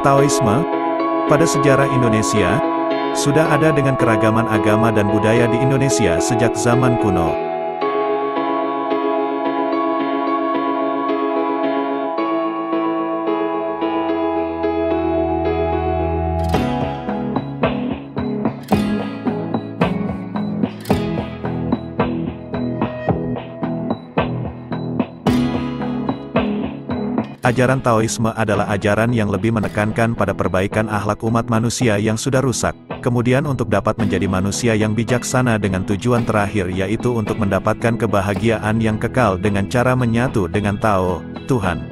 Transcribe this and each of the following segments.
Taoisme, pada sejarah Indonesia, sudah ada dengan keragaman agama dan budaya di Indonesia sejak zaman kuno. Ajaran Taoisme adalah ajaran yang lebih menekankan pada perbaikan akhlak umat manusia yang sudah rusak, kemudian untuk dapat menjadi manusia yang bijaksana dengan tujuan terakhir yaitu untuk mendapatkan kebahagiaan yang kekal dengan cara menyatu dengan Tao, Tuhan.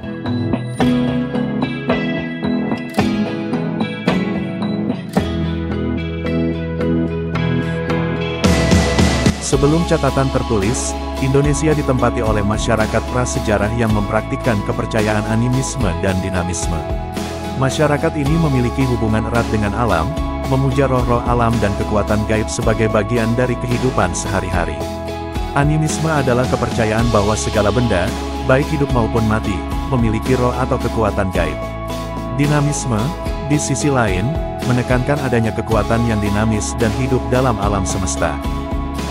Sebelum catatan tertulis, Indonesia ditempati oleh masyarakat prasejarah yang mempraktikkan kepercayaan animisme dan dinamisme. Masyarakat ini memiliki hubungan erat dengan alam, memuja roh-roh alam dan kekuatan gaib sebagai bagian dari kehidupan sehari-hari. Animisme adalah kepercayaan bahwa segala benda, baik hidup maupun mati, memiliki roh atau kekuatan gaib. Dinamisme, di sisi lain, menekankan adanya kekuatan yang dinamis dan hidup dalam alam semesta.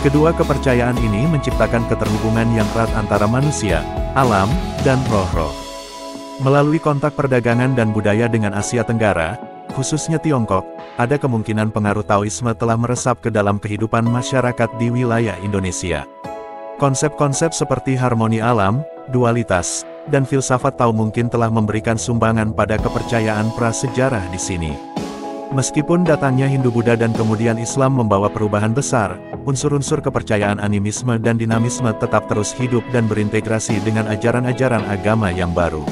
Kedua kepercayaan ini menciptakan keterhubungan yang erat antara manusia, alam, dan roh-roh. Melalui kontak perdagangan dan budaya dengan Asia Tenggara, khususnya Tiongkok, ada kemungkinan pengaruh Taoisme telah meresap ke dalam kehidupan masyarakat di wilayah Indonesia. Konsep-konsep seperti harmoni alam, dualitas, dan filsafat Tao mungkin telah memberikan sumbangan pada kepercayaan prasejarah di sini. Meskipun datangnya Hindu-Buddha dan kemudian Islam membawa perubahan besar, unsur-unsur kepercayaan animisme dan dinamisme tetap terus hidup dan berintegrasi dengan ajaran-ajaran agama yang baru.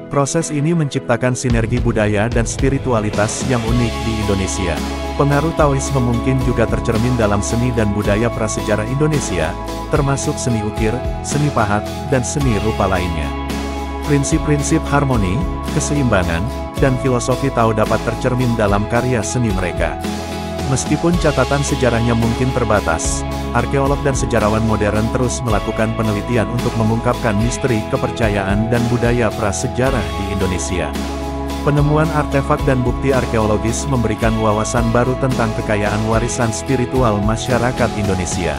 Proses ini menciptakan sinergi budaya dan spiritualitas yang unik di Indonesia. Pengaruh Taoisme mungkin juga tercermin dalam seni dan budaya prasejarah Indonesia, termasuk seni ukir, seni pahat, dan seni rupa lainnya. Prinsip-prinsip harmoni, keseimbangan, dan filosofi Tao dapat tercermin dalam karya seni mereka. Meskipun catatan sejarahnya mungkin terbatas, arkeolog dan sejarawan modern terus melakukan penelitian untuk mengungkapkan misteri kepercayaan dan budaya prasejarah di Indonesia. Penemuan artefak dan bukti arkeologis memberikan wawasan baru tentang kekayaan warisan spiritual masyarakat Indonesia.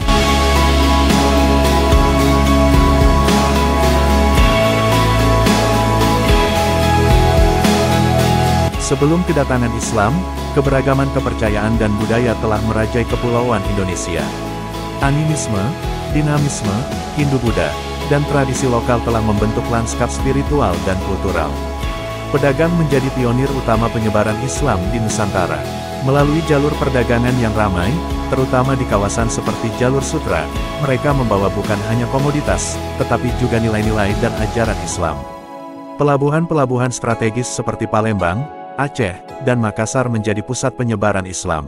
Sebelum kedatangan Islam, keberagaman kepercayaan dan budaya telah merajai kepulauan Indonesia. Animisme, dinamisme, Hindu-Buddha, dan tradisi lokal telah membentuk lanskap spiritual dan kultural. Pedagang menjadi pionir utama penyebaran Islam di Nusantara. Melalui jalur perdagangan yang ramai, terutama di kawasan seperti Jalur Sutra, mereka membawa bukan hanya komoditas, tetapi juga nilai-nilai dan ajaran Islam. Pelabuhan-pelabuhan strategis seperti Palembang, Aceh, dan Makassar menjadi pusat penyebaran Islam.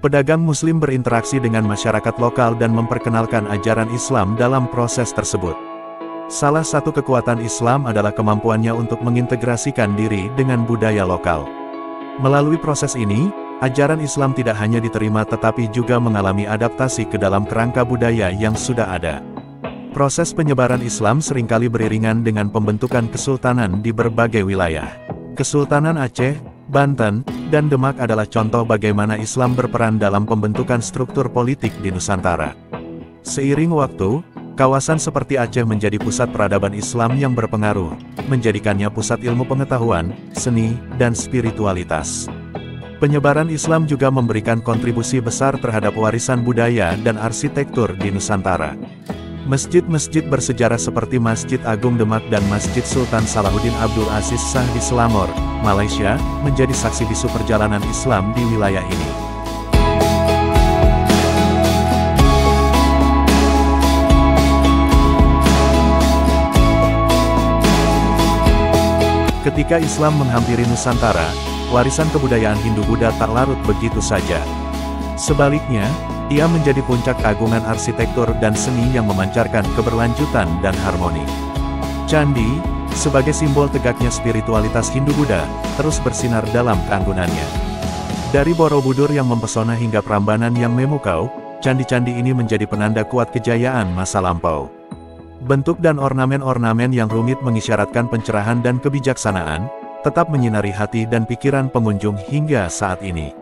Pedagang Muslim berinteraksi dengan masyarakat lokal dan memperkenalkan ajaran Islam dalam proses tersebut. Salah satu kekuatan Islam adalah kemampuannya untuk mengintegrasikan diri dengan budaya lokal. Melalui proses ini, ajaran Islam tidak hanya diterima tetapi juga mengalami adaptasi ke dalam kerangka budaya yang sudah ada. Proses penyebaran Islam seringkali beriringan dengan pembentukan kesultanan di berbagai wilayah. Kesultanan Aceh, Banten, dan Demak adalah contoh bagaimana Islam berperan dalam pembentukan struktur politik di Nusantara. Seiring waktu, kawasan seperti Aceh menjadi pusat peradaban Islam yang berpengaruh, menjadikannya pusat ilmu pengetahuan, seni, dan spiritualitas. Penyebaran Islam juga memberikan kontribusi besar terhadap warisan budaya dan arsitektur di Nusantara. Masjid-masjid bersejarah seperti Masjid Agung Demak dan Masjid Sultan Salahuddin Abdul Aziz Shah di Selangor, Malaysia, menjadi saksi bisu perjalanan Islam di wilayah ini. Ketika Islam menghampiri Nusantara, warisan kebudayaan Hindu-Buddha tak larut begitu saja. Sebaliknya, ia menjadi puncak keagungan arsitektur dan seni yang memancarkan keberlanjutan dan harmoni. Candi, sebagai simbol tegaknya spiritualitas Hindu-Buddha, terus bersinar dalam keanggunannya. Dari Borobudur yang mempesona hingga Prambanan yang memukau, candi-candi ini menjadi penanda kuat kejayaan masa lampau. Bentuk dan ornamen-ornamen yang rumit mengisyaratkan pencerahan dan kebijaksanaan, tetap menyinari hati dan pikiran pengunjung hingga saat ini.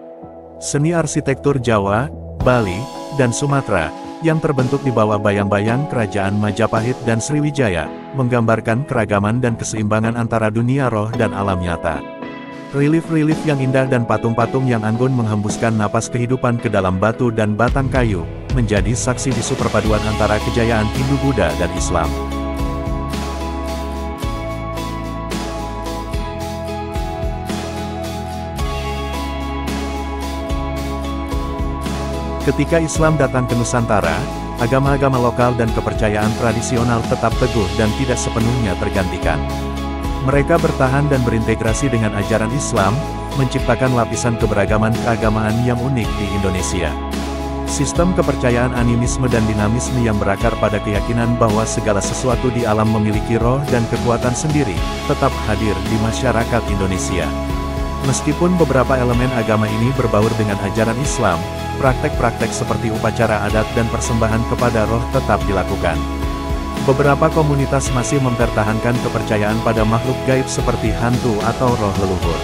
Seni arsitektur Jawa, Bali, dan Sumatera, yang terbentuk di bawah bayang-bayang kerajaan Majapahit dan Sriwijaya, menggambarkan keragaman dan keseimbangan antara dunia roh dan alam nyata. Relief-relief yang indah dan patung-patung yang anggun menghembuskan napas kehidupan ke dalam batu dan batang kayu, menjadi saksi bisu perpaduan antara kejayaan Hindu-Buddha dan Islam. Ketika Islam datang ke Nusantara, agama-agama lokal dan kepercayaan tradisional tetap teguh dan tidak sepenuhnya tergantikan. Mereka bertahan dan berintegrasi dengan ajaran Islam, menciptakan lapisan keberagaman keagamaan yang unik di Indonesia. Sistem kepercayaan animisme dan dinamisme yang berakar pada keyakinan bahwa segala sesuatu di alam memiliki roh dan kekuatan sendiri, tetap hadir di masyarakat Indonesia. Meskipun beberapa elemen agama ini berbaur dengan ajaran Islam, praktek-praktek seperti upacara adat dan persembahan kepada roh tetap dilakukan. Beberapa komunitas masih mempertahankan kepercayaan pada makhluk gaib seperti hantu atau roh leluhur.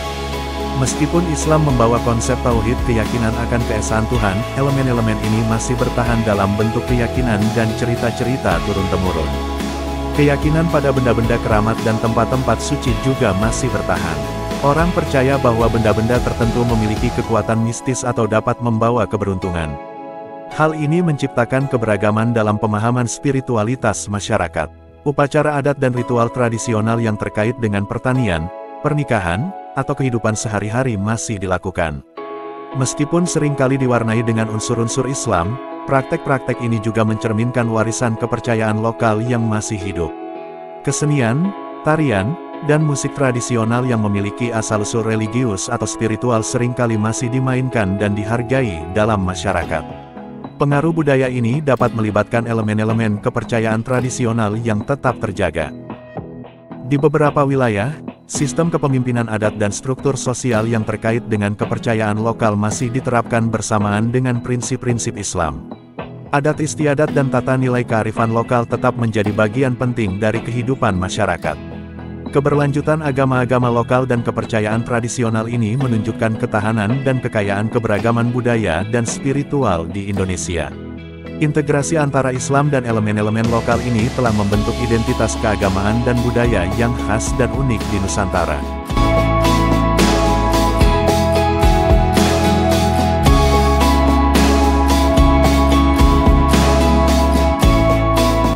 Meskipun Islam membawa konsep tauhid keyakinan akan keesaan Tuhan, elemen-elemen ini masih bertahan dalam bentuk keyakinan dan cerita-cerita turun-temurun. Keyakinan pada benda-benda keramat dan tempat-tempat suci juga masih bertahan. Orang percaya bahwa benda-benda tertentu memiliki kekuatan mistis atau dapat membawa keberuntungan. Hal ini menciptakan keberagaman dalam pemahaman spiritualitas masyarakat. Upacara adat dan ritual tradisional yang terkait dengan pertanian, pernikahan, atau kehidupan sehari-hari masih dilakukan. Meskipun seringkali diwarnai dengan unsur-unsur Islam, praktek-praktek ini juga mencerminkan warisan kepercayaan lokal yang masih hidup. Kesenian, tarian, dan musik tradisional yang memiliki asal-usul religius atau spiritual seringkali masih dimainkan dan dihargai dalam masyarakat. Pengaruh budaya ini dapat melibatkan elemen-elemen kepercayaan tradisional yang tetap terjaga. Di beberapa wilayah, sistem kepemimpinan adat dan struktur sosial yang terkait dengan kepercayaan lokal masih diterapkan bersamaan dengan prinsip-prinsip Islam. Adat istiadat dan tata nilai kearifan lokal tetap menjadi bagian penting dari kehidupan masyarakat. Keberlanjutan agama-agama lokal dan kepercayaan tradisional ini menunjukkan ketahanan dan kekayaan keberagaman budaya dan spiritual di Indonesia. Integrasi antara Islam dan elemen-elemen lokal ini telah membentuk identitas keagamaan dan budaya yang khas dan unik di Nusantara.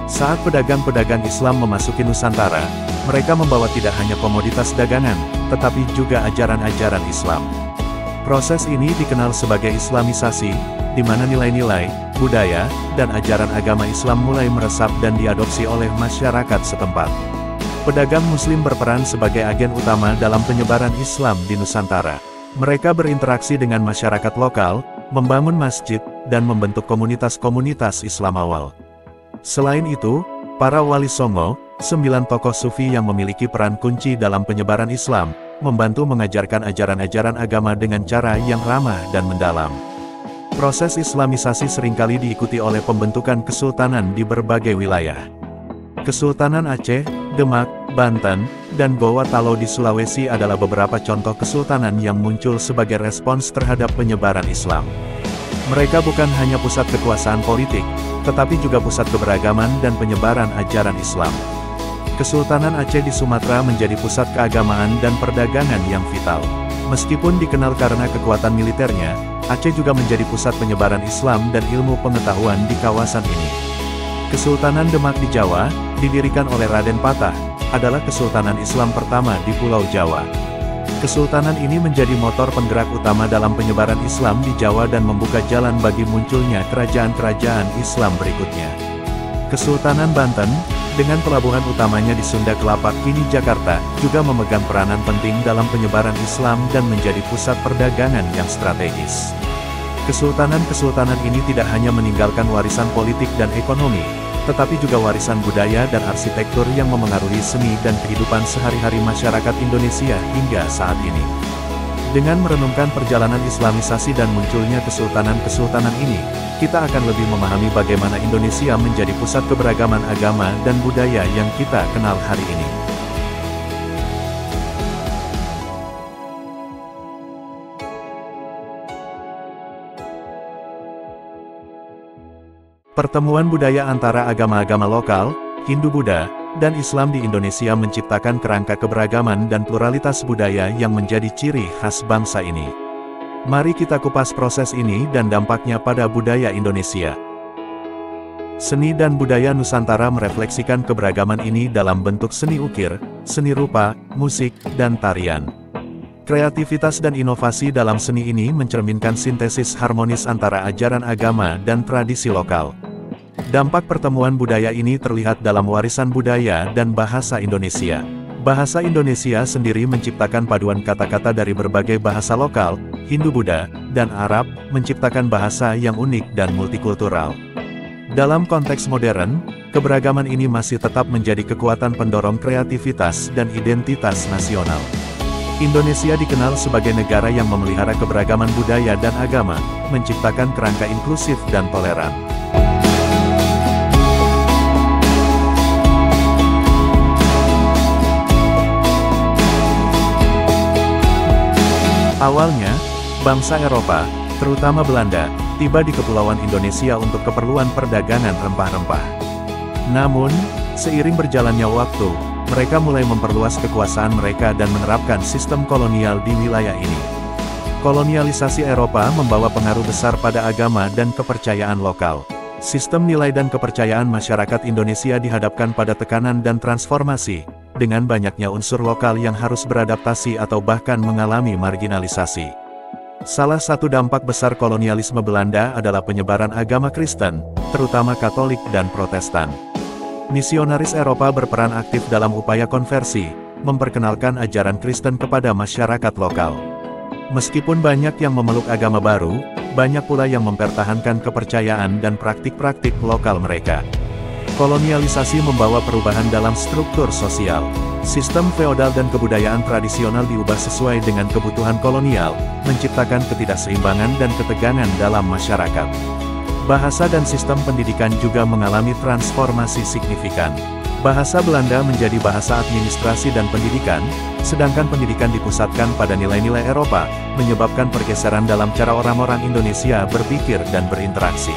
Saat pedagang-pedagang Islam memasuki Nusantara, mereka membawa tidak hanya komoditas dagangan, tetapi juga ajaran-ajaran Islam. Proses ini dikenal sebagai Islamisasi, di mana nilai-nilai, budaya, dan ajaran agama Islam mulai meresap dan diadopsi oleh masyarakat setempat. Pedagang Muslim berperan sebagai agen utama dalam penyebaran Islam di Nusantara. Mereka berinteraksi dengan masyarakat lokal, membangun masjid, dan membentuk komunitas-komunitas Islam awal. Selain itu, para wali songo, 9 tokoh sufi yang memiliki peran kunci dalam penyebaran Islam, membantu mengajarkan ajaran-ajaran agama dengan cara yang ramah dan mendalam. Proses Islamisasi seringkali diikuti oleh pembentukan kesultanan di berbagai wilayah. Kesultanan Aceh, Demak, Banten, dan Gorontalo di Sulawesi adalah beberapa contoh kesultanan yang muncul sebagai respons terhadap penyebaran Islam. Mereka bukan hanya pusat kekuasaan politik, tetapi juga pusat keberagaman dan penyebaran ajaran Islam. Kesultanan Aceh di Sumatera menjadi pusat keagamaan dan perdagangan yang vital. Meskipun dikenal karena kekuatan militernya, Aceh juga menjadi pusat penyebaran Islam dan ilmu pengetahuan di kawasan ini. Kesultanan Demak di Jawa, didirikan oleh Raden Patah, adalah kesultanan Islam pertama di Pulau Jawa. Kesultanan ini menjadi motor penggerak utama dalam penyebaran Islam di Jawa dan membuka jalan bagi munculnya kerajaan-kerajaan Islam berikutnya. Kesultanan Banten, dengan pelabuhan utamanya di Sunda Kelapa kini Jakarta, juga memegang peranan penting dalam penyebaran Islam dan menjadi pusat perdagangan yang strategis. Kesultanan-kesultanan ini tidak hanya meninggalkan warisan politik dan ekonomi, tetapi juga warisan budaya dan arsitektur yang memengaruhi seni dan kehidupan sehari-hari masyarakat Indonesia hingga saat ini. Dengan merenungkan perjalanan Islamisasi dan munculnya kesultanan-kesultanan ini, kita akan lebih memahami bagaimana Indonesia menjadi pusat keberagaman agama dan budaya yang kita kenal hari ini. Pertemuan budaya antara agama-agama lokal, Hindu-Buddha, dan Islam di Indonesia menciptakan kerangka keberagaman dan pluralitas budaya yang menjadi ciri khas bangsa ini. Mari kita kupas proses ini dan dampaknya pada budaya Indonesia. Seni dan budaya Nusantara merefleksikan keberagaman ini dalam bentuk seni ukir, seni rupa, musik, dan tarian. Kreativitas dan inovasi dalam seni ini mencerminkan sintesis harmonis antara ajaran agama dan tradisi lokal. Dampak pertemuan budaya ini terlihat dalam warisan budaya dan bahasa Indonesia. Bahasa Indonesia sendiri menciptakan paduan kata-kata dari berbagai bahasa lokal, Hindu-Buddha, dan Arab, menciptakan bahasa yang unik dan multikultural. Dalam konteks modern, keberagaman ini masih tetap menjadi kekuatan pendorong kreativitas dan identitas nasional. Indonesia dikenal sebagai negara yang memelihara keberagaman budaya dan agama, menciptakan kerangka inklusif dan toleran. Awalnya, bangsa Eropa, terutama Belanda, tiba di Kepulauan Indonesia untuk keperluan perdagangan rempah-rempah. Namun, seiring berjalannya waktu, mereka mulai memperluas kekuasaan mereka dan menerapkan sistem kolonial di wilayah ini. Kolonialisasi Eropa membawa pengaruh besar pada agama dan kepercayaan lokal. Sistem nilai dan kepercayaan masyarakat Indonesia dihadapkan pada tekanan dan transformasi, dengan banyaknya unsur lokal yang harus beradaptasi atau bahkan mengalami marginalisasi. Salah satu dampak besar kolonialisme Belanda adalah penyebaran agama Kristen, terutama Katolik dan Protestan. Misionaris Eropa berperan aktif dalam upaya konversi, memperkenalkan ajaran Kristen kepada masyarakat lokal. Meskipun banyak yang memeluk agama baru, banyak pula yang mempertahankan kepercayaan dan praktik-praktik lokal mereka. Kolonialisasi membawa perubahan dalam struktur sosial. Sistem feodal dan kebudayaan tradisional diubah sesuai dengan kebutuhan kolonial, menciptakan ketidakseimbangan dan ketegangan dalam masyarakat. Bahasa dan sistem pendidikan juga mengalami transformasi signifikan. Bahasa Belanda menjadi bahasa administrasi dan pendidikan, sedangkan pendidikan dipusatkan pada nilai-nilai Eropa, menyebabkan pergeseran dalam cara orang-orang Indonesia berpikir dan berinteraksi.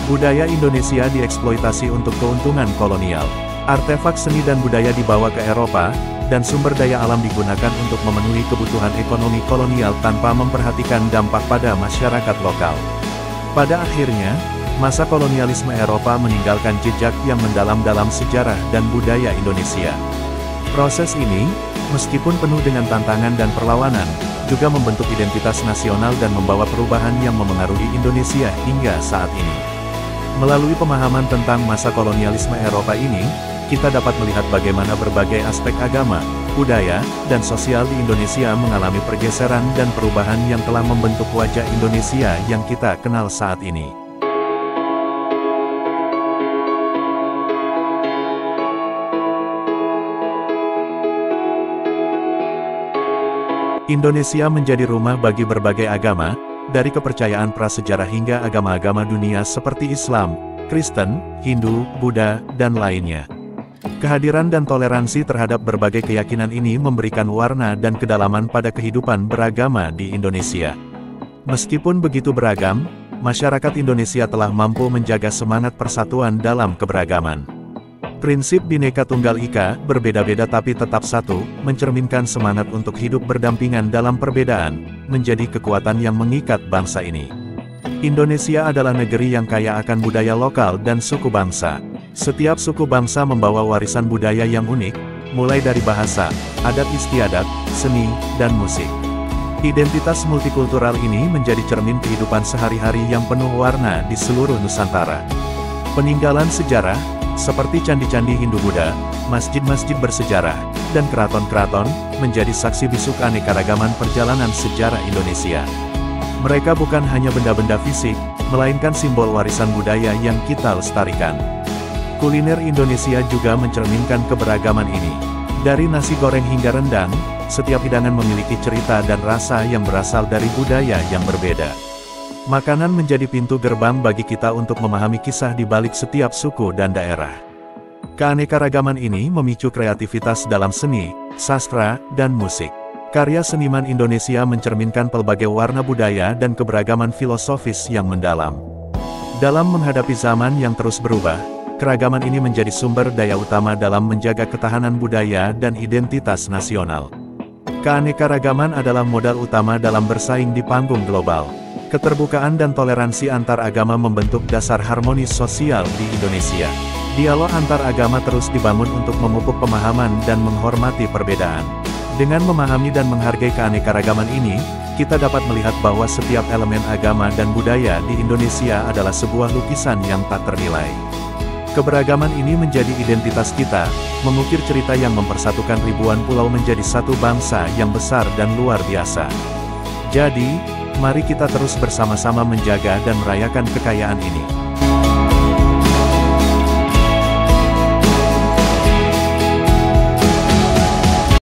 Budaya Indonesia dieksploitasi untuk keuntungan kolonial. Artefak seni dan budaya dibawa ke Eropa, dan sumber daya alam digunakan untuk memenuhi kebutuhan ekonomi kolonial tanpa memperhatikan dampak pada masyarakat lokal. Pada akhirnya, masa kolonialisme Eropa meninggalkan jejak yang mendalam dalam sejarah dan budaya Indonesia. Proses ini, meskipun penuh dengan tantangan dan perlawanan, juga membentuk identitas nasional dan membawa perubahan yang memengaruhi Indonesia hingga saat ini. Melalui pemahaman tentang masa kolonialisme Eropa ini, kita dapat melihat bagaimana berbagai aspek agama, budaya, dan sosial di Indonesia mengalami pergeseran dan perubahan yang telah membentuk wajah Indonesia yang kita kenal saat ini. Indonesia menjadi rumah bagi berbagai agama, dari kepercayaan prasejarah hingga agama-agama dunia seperti Islam, Kristen, Hindu, Buddha, dan lainnya. Kehadiran dan toleransi terhadap berbagai keyakinan ini memberikan warna dan kedalaman pada kehidupan beragama di Indonesia. Meskipun begitu beragam, masyarakat Indonesia telah mampu menjaga semangat persatuan dalam keberagaman. Prinsip Bhinneka Tunggal Ika, berbeda-beda tapi tetap satu, mencerminkan semangat untuk hidup berdampingan dalam perbedaan, menjadi kekuatan yang mengikat bangsa ini. Indonesia adalah negeri yang kaya akan budaya lokal dan suku bangsa. Setiap suku bangsa membawa warisan budaya yang unik, mulai dari bahasa, adat istiadat, seni, dan musik. Identitas multikultural ini menjadi cermin kehidupan sehari-hari yang penuh warna di seluruh Nusantara. Peninggalan sejarah, seperti candi-candi Hindu-Buddha, masjid-masjid bersejarah, dan keraton-keraton, menjadi saksi bisu keanekaragaman perjalanan sejarah Indonesia. Mereka bukan hanya benda-benda fisik, melainkan simbol warisan budaya yang kita lestarikan. Kuliner Indonesia juga mencerminkan keberagaman ini. Dari nasi goreng hingga rendang, setiap hidangan memiliki cerita dan rasa yang berasal dari budaya yang berbeda. Makanan menjadi pintu gerbang bagi kita untuk memahami kisah di balik setiap suku dan daerah. Keanekaragaman ini memicu kreativitas dalam seni, sastra, dan musik. Karya seniman Indonesia mencerminkan pelbagai warna budaya dan keberagaman filosofis yang mendalam. Dalam menghadapi zaman yang terus berubah, keragaman ini menjadi sumber daya utama dalam menjaga ketahanan budaya dan identitas nasional. Keanekaragaman adalah modal utama dalam bersaing di panggung global. Keterbukaan dan toleransi antar agama membentuk dasar harmonis sosial di Indonesia. Dialog antar agama terus dibangun untuk memupuk pemahaman dan menghormati perbedaan. Dengan memahami dan menghargai keanekaragaman ini, kita dapat melihat bahwa setiap elemen agama dan budaya di Indonesia adalah sebuah lukisan yang tak ternilai. Keberagaman ini menjadi identitas kita, mengukir cerita yang mempersatukan ribuan pulau menjadi satu bangsa yang besar dan luar biasa. Jadi, mari kita terus bersama-sama menjaga dan merayakan kekayaan ini.